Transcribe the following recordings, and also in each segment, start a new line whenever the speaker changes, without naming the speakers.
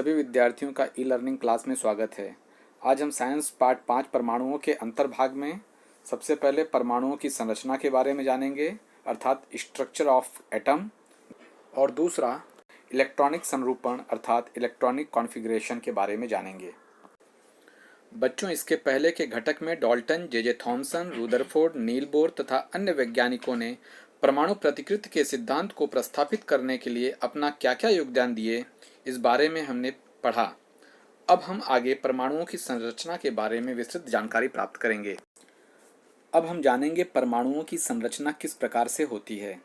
सभी विद्यार्थियों का ई लर्निंग क्लास में स्वागत है। आज हम साइंस पार्ट 5 परमाणुओं के अंतर्भाग में सबसे पहले परमाणुओं की संरचना के बारे में जानेंगे, अर्थात स्ट्रक्चर ऑफ एटम, और दूसरा इलेक्ट्रॉनिक संरूपण अर्थात इलेक्ट्रॉनिक कॉन्फ़िगरेशन के बारे में जानेंगे। बच्चों, इसके पहले के घटक में Dalton, J Thomson, Rutherford, Niels Bohr तथा अन्य वैज्ञानिकों ने परमाणु प्रतिकृति के सिद्धांत को प्रस्थापित करने के लिए अपना क्या क्या योगदान दिए, इस बारे में हमने पढ़ा। अब हम आगे परमाणुओं की संरचना के बारे में विस्तृत जानकारी प्राप्त करेंगे। अब हम जानेंगे परमाणुओं की संरचना किस प्रकार से होती है।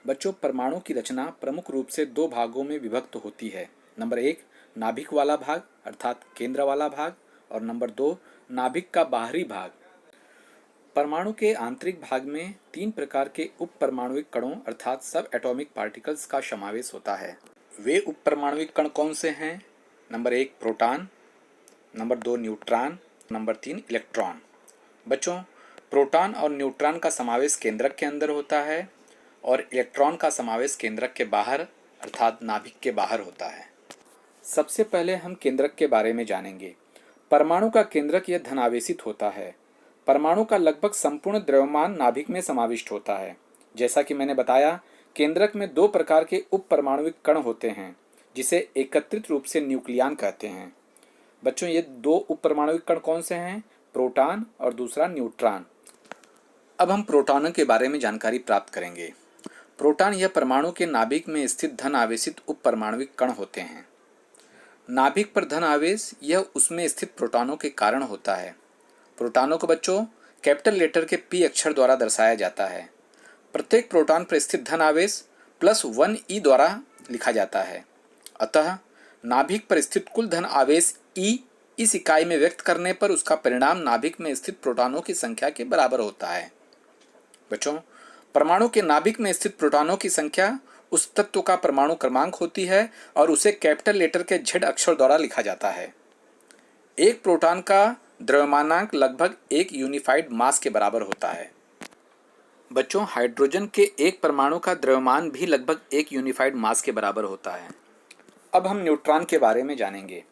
बच्चों, परमाणु की रचना प्रमुख रूप से दो भागों में विभक्त होती है। नंबर 1 नाभिक वाला भाग अर्थात केंद्र वाला भाग, और नंबर 2 नाभिक का बाहरी भाग। परमाणु के आंतरिक भाग में 3 प्रकार के उप परमाणुविक कणों अर्थात सब एटॉमिक पार्टिकल्स का समावेश होता है। वे उप परमाणुविक कण कौन से हैं? Number 1 proton, number 2 neutron, number 3 electron. बच्चों, प्रोटॉन और न्यूट्रॉन का समावेश केंद्रक के अंदर होता है और इलेक्ट्रॉन का समावेश केंद्रक के बाहर अर्थात नाभिक के बाहर होता है। सबसे पहले हम केंद्रक के बारे में जानेंगे। परमाणु का केंद्रक यह धनावेशित होता है। परमाणु का लगभग संपूर्ण द्रव्यमान नाभिक में समाविष्ट होता है। जैसा कि मैंने बताया, केंद्रक में 2 प्रकार के उप परमाणुविक कण होते हैं, जिसे एकत्रित रूप से न्यूक्लियन कहते हैं। बच्चों, ये 2 उप परमाणुविक कण कौन से हैं? प्रोटॉन और दूसरा न्यूट्रॉन। अब हम प्रोटॉनों के बारे में जानकारी प्राप्त करेंगे। प्रोटॉन यह परमाणु के नाभिक में स्थित धन आवेशित उप परमाणुविक कण होते हैं। नाभिक पर धन आवेश यह उसमें स्थित प्रोटॉनों के कारण होता है। प्रोटॉनों को बच्चों कैपिटल लेटर के P अक्षर द्वारा दर्शाया जाता है। प्रत्येक प्रोटॉन पर स्थित धन आवेश +1e द्वारा लिखा जाता है। अतः नाभिक पर स्थित कुल धन आवेश E इस इकाई में व्यक्त करने पर उसका परिणाम नाभिक में स्थित प्रोटॉनों की संख्या के बराबर होता है। बच्चों, परमाणु के नाभिक में स्थित प्रोटॉनों की संख्या उस तत्व का परमाणु क्रमांक होती है और उसे कैपिटल लेटर के Z अक्षर द्वारा लिखा जाता है। एक प्रोटॉन का द्रव्यमानांक लगभग एक यूनिफाइड मास के बराबर होता है। बच्चों, हाइड्रोजन के एक परमाणु का द्रव्यमान भी लगभग एक यूनिफाइड मास के बराबर होता है। अब हम न्यूट्रॉन के बारे में जानेंगे।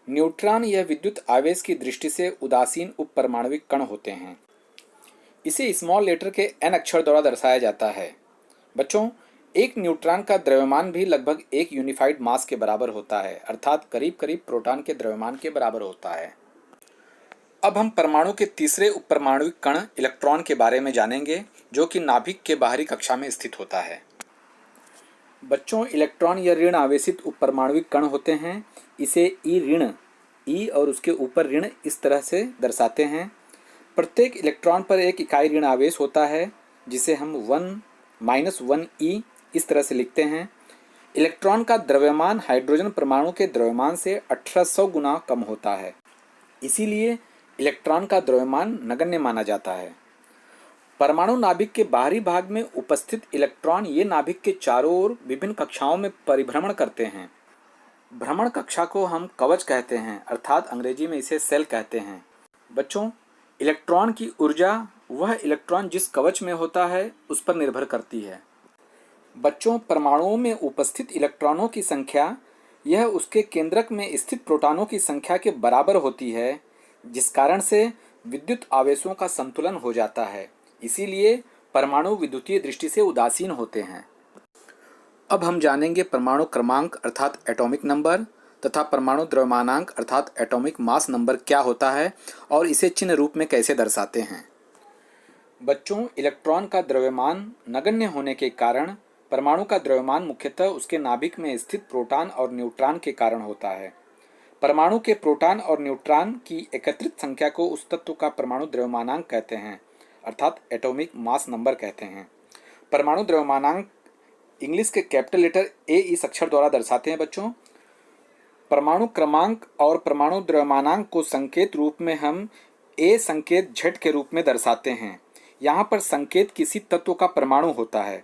न्यूट्रॉन यह विद्युत आवेश की दृष्टि से उदासीन उप परमाणुविक कण होते हैं। इसे स्मॉल लेटर के N अक्षर द्वारा दर्शाया जाता है। बच्चों, एक न्यूट्रॉन का द्रव्यमान भी लगभग एक यूनिफाइड मास के बराबर होता है, अर्थात करीब करीब प्रोटॉन के द्रव्यमान के बराबर होता है। अब हम परमाणु के तीसरे उप परमाणुविक कण इलेक्ट्रॉन के बारे में जानेंगे, जो कि नाभिक के बाहरी कक्षा में स्थित होता है। बच्चों, इलेक्ट्रॉन या ऋण आवेशित उप परमाणुविक कण होते हैं। इसे ई ऋण, ई और उसके ऊपर ऋण इस तरह से दर्शाते हैं। प्रत्येक इलेक्ट्रॉन पर एक इकाई ऋण आवेश होता है, जिसे हम 1-1e इस तरह से लिखते हैं। इलेक्ट्रॉन का द्रव्यमान हाइड्रोजन परमाणु के द्रव्यमान से 1800 गुना कम होता है। इसीलिए इलेक्ट्रॉन का द्रव्यमान नगण्य माना जाता है। परमाणु नाभिक के बाहरी भाग में उपस्थित इलेक्ट्रॉन ये नाभिक के चारों ओर विभिन्न कक्षाओं में परिभ्रमण करते हैं। भ्रमण कक्षा को हम कवच कहते हैं, अर्थात अंग्रेजी में इसे सेल कहते हैं। बच्चों, इलेक्ट्रॉन की ऊर्जा वह इलेक्ट्रॉन जिस कवच में होता है उस पर निर्भर करती है। बच्चों, परमाणुओं में उपस्थित इलेक्ट्रॉनों की संख्या यह उसके केंद्रक में स्थित प्रोटॉनों की संख्या के बराबर होती है, जिस कारण से विद्युत आवेशों का संतुलन हो जाता है। इसीलिए परमाणु विद्युतीय दृष्टि से उदासीन होते हैं। अब हम जानेंगे परमाणु क्रमांक अर्थात एटॉमिक नंबर तथा परमाणु द्रव्यमानांक अर्थात एटॉमिक मास नंबर क्या होता है और इसे चिन्ह रूप में कैसे दर्शाते हैं। बच्चों, इलेक्ट्रॉन का द्रव्यमान नगण्य होने के कारण परमाणु का द्रव्यमान मुख्यतः उसके नाभिक में स्थित प्रोटॉन और न्यूट्रॉन के कारण होता है। परमाणु के प्रोटॉन और न्यूट्रॉन की एकत्रित संख्या को उस तत्व का परमाणु द्रव्यमानांक कहते हैं, अर्थात एटॉमिक मास नंबर कहते हैं। परमाणु द्रव्यमानांक इंग्लिश के कैपिटल लेटर A इस अक्षर द्वारा दर्शाते हैं। बच्चों, परमाणु क्रमांक और परमाणु द्रव्यमानांक को संकेत रूप में हम A संकेत Z के रूप में दर्शाते हैं। यहाँ पर संकेत किसी तत्व का परमाणु होता है।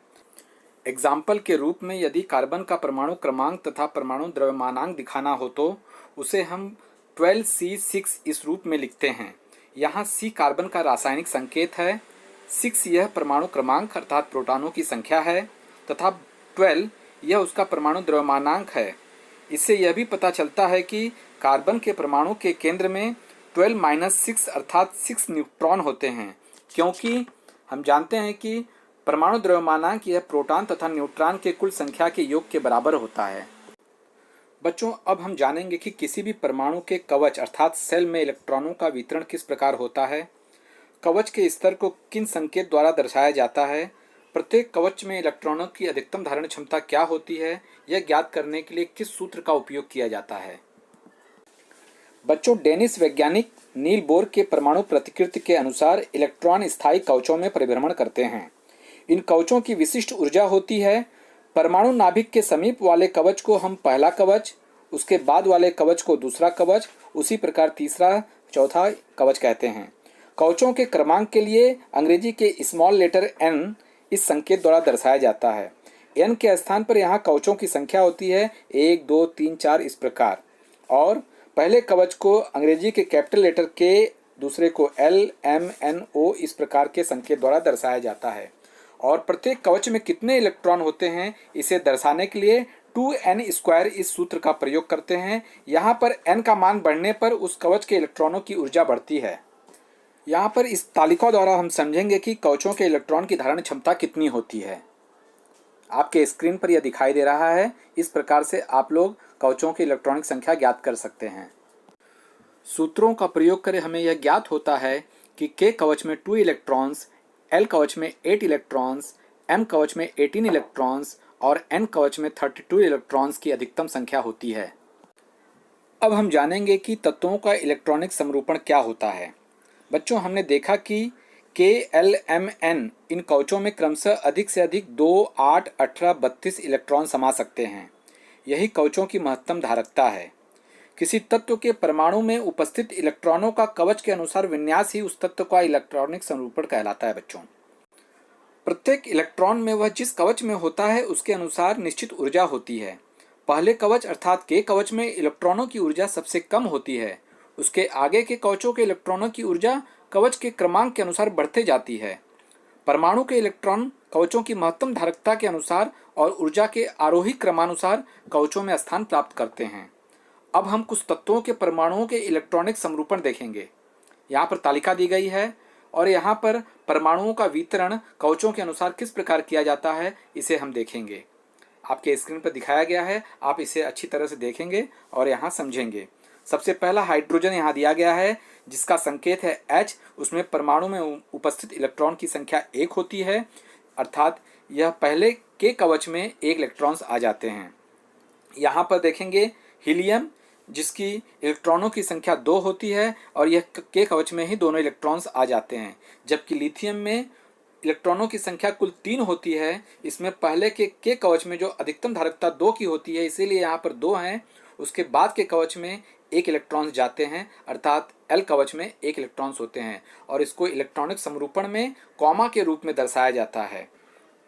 एग्जाम्पल के रूप में यदि कार्बन का परमाणु क्रमांक तथा परमाणु द्रव्यमानांक दिखाना हो तो उसे हम 12C6 इस रूप में लिखते हैं। यहाँ C कार्बन का रासायनिक संकेत है, 6 यह परमाणु क्रमांक अर्थात प्रोटॉनों की संख्या है तथा 12 यह उसका परमाणु द्रव्यमानांक है। इससे यह भी पता चलता है कि कार्बन के परमाणु के केंद्र में 12-6 अर्थात 6 न्यूट्रॉन होते हैं, क्योंकि हम जानते हैं कि परमाणु द्रव्यमानांक यह प्रोटॉन तथा न्यूट्रॉन के कुल संख्या के योग के बराबर होता है। बच्चों, अब हम जानेंगे कि किसी भी परमाणु के कवच अर्थात सेल में इलेक्ट्रॉनों का वितरण किस प्रकार होता है, कवच के स्तर को किन संकेत द्वारा दर्शाया जाता है, प्रत्येक कवच में इलेक्ट्रॉनों की अधिकतम धारण क्षमता क्या होती है, यह ज्ञात करने के लिए किस सूत्र का उपयोग किया जाता है। बच्चों, डेनिश वैज्ञानिक नील बोर के परमाणु प्रतिकृति के अनुसार इलेक्ट्रॉन स्थायी कवचों में परिभ्रमण करते हैं। इन कवचों की विशिष्ट ऊर्जा होती है। परमाणु नाभिक के समीप वाले कवच को हम पहला कवच, उसके बाद वाले कवच को दूसरा कवच, उसी प्रकार तीसरा चौथा कवच कहते हैं। कवचों के क्रमांक के लिए अंग्रेजी के स्मॉल लेटर n इस संकेत द्वारा दर्शाया जाता है। n के स्थान पर यहाँ कवचों की संख्या होती है 1, 2, 3, 4 इस प्रकार, और पहले कवच को अंग्रेजी के कैपिटल लेटर K, दूसरे को L, M, N, O इस प्रकार के संकेत द्वारा दर्शाया जाता है। और प्रत्येक कवच में कितने इलेक्ट्रॉन होते हैं इसे दर्शाने के लिए 2n² इस सूत्र का प्रयोग करते हैं। यहाँ पर n का मान बढ़ने पर उस कवच के इलेक्ट्रॉनों की ऊर्जा बढ़ती है। यहाँ पर इस तालिका द्वारा हम समझेंगे कि कवचों के इलेक्ट्रॉन की धारण क्षमता कितनी होती है। आपके स्क्रीन पर यह दिखाई दे रहा है। इस प्रकार से आप लोग कवचों की इलेक्ट्रॉनिक संख्या ज्ञात कर सकते हैं। सूत्रों का प्रयोग कर हमें यह ज्ञात होता है कि K कवच में 2 इलेक्ट्रॉन्स, L कवच में 8 इलेक्ट्रॉन्स, M कवच में 18 इलेक्ट्रॉन्स और N कवच में 32 इलेक्ट्रॉन्स की अधिकतम संख्या होती है। अब हम जानेंगे कि तत्वों का इलेक्ट्रॉनिक समरूपण क्या होता है। बच्चों, हमने देखा कि K, L, M, N इन कवचों में क्रमशः अधिक से अधिक 2, 8, 18, 32 इलेक्ट्रॉन समा सकते हैं। यही कवचों की महत्तम धारकता है। किसी तत्व के परमाणु में उपस्थित इलेक्ट्रॉनों का कवच के अनुसार विन्यास ही उस तत्व का इलेक्ट्रॉनिक समरूपण कहलाता है। बच्चों, प्रत्येक इलेक्ट्रॉन में वह जिस कवच में होता है उसके अनुसार निश्चित ऊर्जा होती है। पहले कवच अर्थात K कवच में इलेक्ट्रॉनों की ऊर्जा सबसे कम होती है। उसके आगे के कवचों के इलेक्ट्रॉनों की ऊर्जा कवच के क्रमांक के अनुसार बढ़ते जाती है। परमाणु के इलेक्ट्रॉन कवचों की महत्तम धारकता के अनुसार और ऊर्जा के आरोही क्रमानुसार कवचों में स्थान प्राप्त करते हैं। अब हम कुछ तत्वों के परमाणुओं के इलेक्ट्रॉनिक समरूपण देखेंगे। यहाँ पर तालिका दी गई है और यहाँ पर परमाणुओं का वितरण कवचों के अनुसार किस प्रकार किया जाता है इसे हम देखेंगे। आपके स्क्रीन पर दिखाया गया है, आप इसे अच्छी तरह से देखेंगे और यहाँ समझेंगे। सबसे पहला हाइड्रोजन यहाँ दिया गया है जिसका संकेत है H। उसमें परमाणु में उपस्थित इलेक्ट्रॉन की संख्या 1 होती है, अर्थात यह पहले K कवच में 1 इलेक्ट्रॉन्स आ जाते हैं। यहाँ पर देखेंगे हीलियम जिसकी इलेक्ट्रॉनों की संख्या 2 होती है और यह K कवच में ही दोनों इलेक्ट्रॉन्स आ जाते हैं। जबकि लिथियम में इलेक्ट्रॉनों की संख्या कुल 3 होती है। इसमें पहले के K कवच में जो अधिकतम धारकता 2 की होती है, इसीलिए यहाँ पर 2 हैं। उसके बाद के कवच में 1 इलेक्ट्रॉन्स जाते हैं, अर्थात L कवच में 1 इलेक्ट्रॉन्स होते हैं और इसको इलेक्ट्रॉनिक समरूपण में कॉमा के रूप में दर्शाया जाता है।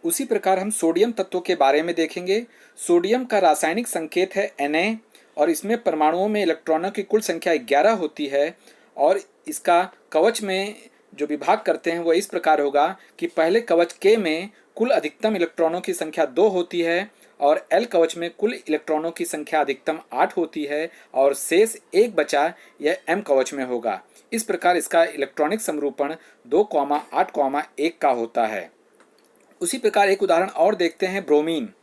उसी प्रकार हम सोडियम तत्व के बारे में देखेंगे। सोडियम का रासायनिक संकेत है Na और इसमें परमाणुओं में इलेक्ट्रॉनों की कुल संख्या 11 होती है और इसका कवच में जो विभाग करते हैं वह इस प्रकार होगा कि पहले कवच K में कुल अधिकतम इलेक्ट्रॉनों की संख्या 2 होती है और L कवच में कुल इलेक्ट्रॉनों की संख्या अधिकतम 8 होती है और शेष 1 बचा यह M कवच में होगा। इस प्रकार इसका इलेक्ट्रॉनिक समरूपण 2,8,1 का होता है। उसी प्रकार एक उदाहरण और देखते हैं, ब्रोमीन।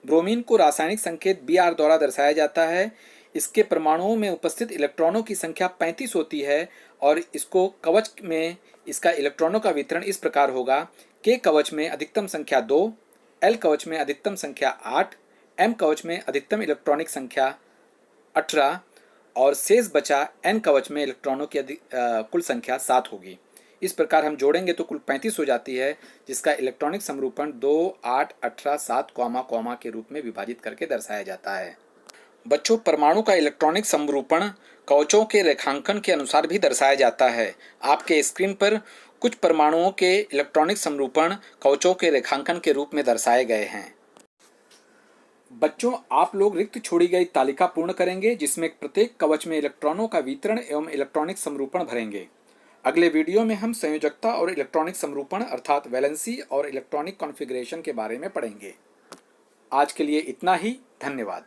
ब्रोमीन को रासायनिक संकेत Br द्वारा दर्शाया जाता है। इसके परमाणुओं में उपस्थित इलेक्ट्रॉनों की संख्या 35 होती है और इसको कवच में इसका इलेक्ट्रॉनों का वितरण इस प्रकार होगा। K कवच में अधिकतम संख्या 2, L कवच में अधिकतम संख्या 8, M कवच में अधिकतम इलेक्ट्रॉनिक संख्या 18 और शेष बचा N कवच में इलेक्ट्रॉनों की कुल संख्या 7 होगी। इस प्रकार हम जोड़ेंगे तो कुल 35 हो जाती है, जिसका इलेक्ट्रॉनिक समरूपण 2, 8, 18, 7 कॉमा के रूप में विभाजित करके दर्शाया जाता है। बच्चों, परमाणु का इलेक्ट्रॉनिक समरूपण कवचों के रेखांकन के अनुसार भी दर्शाया जाता है। आपके स्क्रीन पर कुछ परमाणुओं के इलेक्ट्रॉनिक समरूपण कवचों के रेखांकन के रूप में दर्शाए गए हैं। बच्चों, आप लोग रिक्त छोड़ी गई तालिका पूर्ण करेंगे जिसमें प्रत्येक कवच में इलेक्ट्रॉनों का वितरण एवं इलेक्ट्रॉनिक समरूपण भरेंगे। अगले वीडियो में हम संयोजकता और इलेक्ट्रॉनिक समरूपण अर्थात वैलेंसी और इलेक्ट्रॉनिक कॉन्फ़िगरेशन के बारे में पढ़ेंगे। आज के लिए इतना ही। धन्यवाद।